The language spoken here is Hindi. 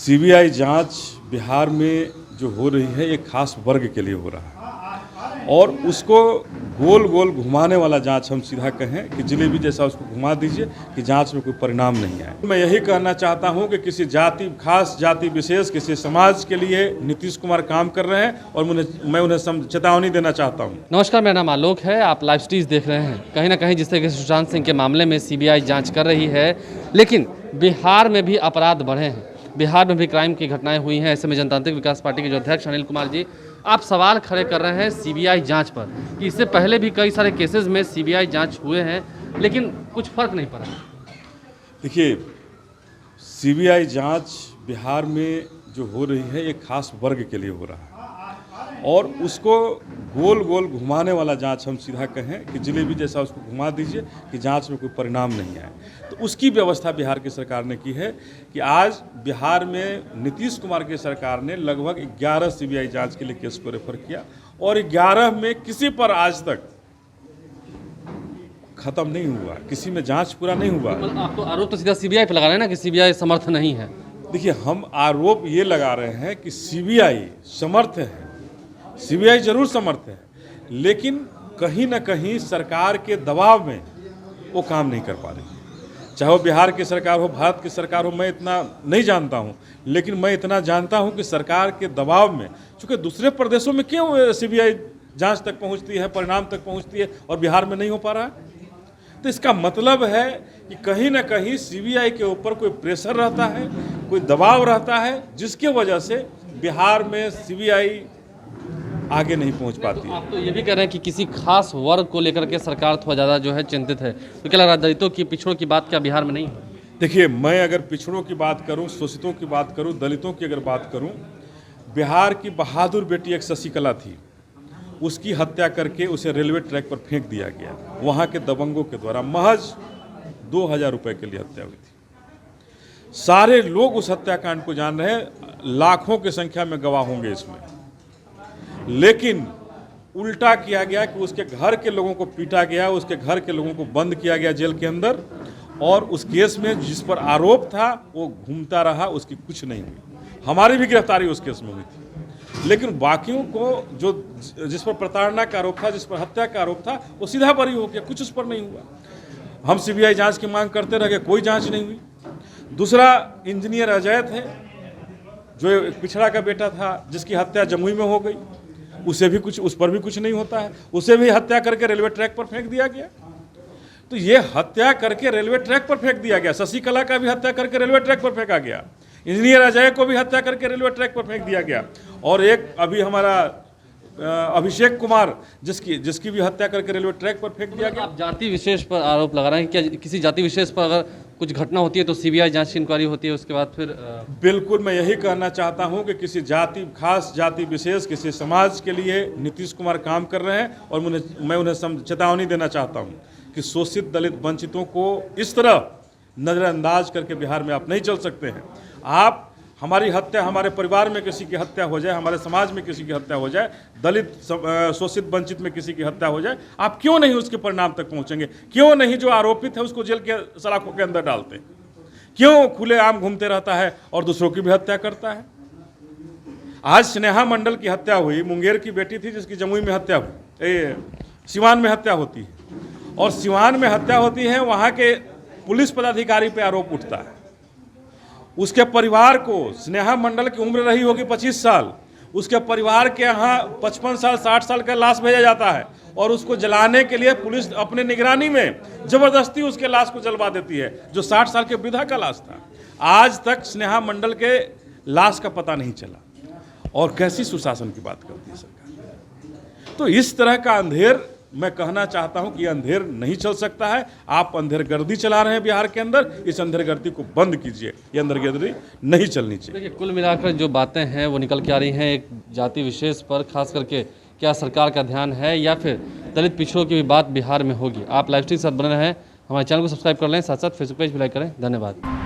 सीबीआई जांच बिहार में जो हो रही है ये खास वर्ग के लिए हो रहा है और उसको गोल गोल घुमाने वाला जांच हम सीधा कहें कि जलेबी जैसा उसको घुमा दीजिए कि जांच में कोई परिणाम नहीं आए। मैं यही कहना चाहता हूं कि किसी जाति खास जाति विशेष किसी समाज के लिए नीतीश कुमार काम कर रहे हैं और मैं उन्हें चेतावनी देना चाहता हूं। नमस्कार, मेरा नाम आलोक है। आप लाइव स्ट्रीज देख रहे हैं। कहीं ना कहीं जिस तरीके से सुशांत सिंह के मामले में सीबीआई जांच कर रही है, लेकिन बिहार में भी अपराध बढ़े हैं, बिहार में भी क्राइम की घटनाएं हुई हैं। ऐसे में जनतांत्रिक विकास पार्टी के जो अध्यक्ष अनिल कुमार जी, आप सवाल खड़े कर रहे हैं सीबीआई जांच पर कि इससे पहले भी कई सारे केसेस में सीबीआई जांच हुए हैं, लेकिन कुछ फर्क नहीं पड़ा। देखिए, सीबीआई जांच बिहार में जो हो रही है ये खास वर्ग के लिए हो रहा है और उसको गोल गोल घुमाने वाला जांच हम सीधा कहें कि जलेबी जैसा उसको घुमा दीजिए कि जांच में कोई परिणाम नहीं आए। तो उसकी व्यवस्था बिहार की सरकार ने की है कि आज बिहार में नीतीश कुमार की सरकार ने लगभग 11 सीबीआई जांच के लिए केस को रेफर किया और 11 में किसी पर आज तक खत्म नहीं हुआ, किसी में जांच पूरा नहीं हुआ। आप तो आरोप तो सीधा सीबीआई पे लगा रहे हैं ना कि सीबीआई समर्थ नहीं है। देखिए, हम आरोप ये लगा रहे हैं कि सीबीआई समर्थ है, सीबीआई जरूर समर्थ है, लेकिन कहीं ना कहीं सरकार के दबाव में वो काम नहीं कर पा रही है। चाहे वो बिहार की सरकार हो, भारत की सरकार हो, मैं इतना नहीं जानता हूँ, लेकिन मैं इतना जानता हूँ कि सरकार के दबाव में, चूँकि दूसरे प्रदेशों में क्यों सीबीआई जांच तक पहुँचती है, परिणाम तक पहुँचती है और बिहार में नहीं हो पा रहा है। तो इसका मतलब है कि कहीं ना कहीं सीबीआई के ऊपर कोई प्रेशर रहता है, कोई दबाव रहता है, जिसके वजह से बिहार में सीबीआई आगे नहीं पहुंच पाती है। आप तो ये भी कह रहे हैं कि किसी खास वर्ग को लेकर के सरकार थोड़ा ज़्यादा जो है चिंतित है, तो क्या लग रहा है दलितों की, पिछड़ों की बात क्या बिहार में नहीं है? देखिए, मैं अगर पिछड़ों की बात करूं, शोषितों की बात करूं, दलितों की अगर बात करूं, बिहार की बहादुर बेटी एक शशिकला थी, उसकी हत्या करके उसे रेलवे ट्रैक पर फेंक दिया गया। वहाँ के दबंगों के द्वारा महज 2000 रुपये के लिए हत्या हुई थी। सारे लोग उस हत्याकांड को जान रहे हैं, लाखों की संख्या में गवाह होंगे इसमें, लेकिन उल्टा किया गया कि उसके घर के लोगों को पीटा गया, उसके घर के लोगों को बंद किया गया जेल के अंदर और उस केस में जिस पर आरोप था वो घूमता रहा, उसकी कुछ नहीं हुई। हमारी भी गिरफ्तारी उस केस में हुई थी, लेकिन बाकियों को जो जिस पर प्रताड़ना का आरोप था, जिस पर हत्या का आरोप था, वो सीधा बरी हो गया, कुछ उस पर नहीं हुआ। हम सीबीआई जांच की मांग करते रह गए, कोई जांच नहीं हुई। दूसरा इंजीनियर अजय थे, जो एक पिछड़ा का बेटा था, जिसकी हत्या जमुई में हो गई, उस पर भी कुछ नहीं होता है, उसे भी हत्या करके रेलवे ट्रैक पर फेंक दिया गया। तो ये हत्या करके रेलवे ट्रैक पर फेंक दिया गया, शशिकला का भी हत्या करके रेलवे ट्रैक पर फेंका गया, इंजीनियर अजय को भी हत्या करके रेलवे ट्रैक पर फेंक दिया गया, और एक अभी हमारा अभिषेक कुमार जिसकी भी हत्या करके रेलवे ट्रैक पर फेंक दिया गया। आप जाति विशेष पर आरोप लगा रहे हैं, क्या किसी जाति विशेष पर अगर कुछ घटना होती है तो सीबीआई जांच की इंक्वायरी होती है, उसके बाद फिर बिल्कुल मैं यही कहना चाहता हूं कि किसी जाति खास जाति विशेष किसी समाज के लिए नीतीश कुमार काम कर रहे हैं और मैं उन्हें चेतावनी देना चाहता हूं कि शोषित दलित वंचितों को इस तरह नज़रअंदाज करके बिहार में आप नहीं चल सकते हैं। आप हमारी हत्या, हमारे परिवार में किसी की हत्या हो जाए, हमारे समाज में किसी की हत्या हो जाए, दलित शोषित वंचित में किसी की हत्या हो जाए, आप क्यों नहीं उसके परिणाम तक पहुंचेंगे? क्यों नहीं जो आरोपित है उसको जेल के सलाखों के अंदर डालते? क्यों खुलेआम घूमते रहता है और दूसरों की भी हत्या करता है? आज स्नेहा मंडल की हत्या हुई, मुंगेर की बेटी थी जिसकी जमुई में हत्या हुई, सिवान में हत्या होती है, और सिवान में हत्या होती है, वहाँ के पुलिस पदाधिकारी पर आरोप उठता है। उसके परिवार को, स्नेहा मंडल की उम्र रही होगी 25 साल, उसके परिवार के यहाँ 55 साल 60 साल का लाश भेजा जाता है और उसको जलाने के लिए पुलिस अपने निगरानी में जबरदस्ती उसके लाश को जलवा देती है, जो 60 साल के वृद्धा का लाश था। आज तक स्नेहा मंडल के लाश का पता नहीं चला, और कैसी सुशासन की बात करती है सरकार। तो इस तरह का अंधेर, मैं कहना चाहता हूं कि अंधेर नहीं चल सकता है। आप अंधेरगर्दी चला रहे हैं बिहार के अंदर, इस अंधेरगर्दी को बंद कीजिए, ये अंधेरगर्दी नहीं चलनी चाहिए। देखिए, कुल मिलाकर जो बातें हैं वो निकल के आ रही हैं एक जाति विशेष पर, खास करके क्या सरकार का ध्यान है या फिर दलित पिछड़ों की भी बात बिहार में होगी। आप लाइव स्ट्रीम के साथ बने रहें, हमारे चैनल को सब्सक्राइब कर लें, साथ साथ फेसबुक पेज भी लाइक करें। धन्यवाद।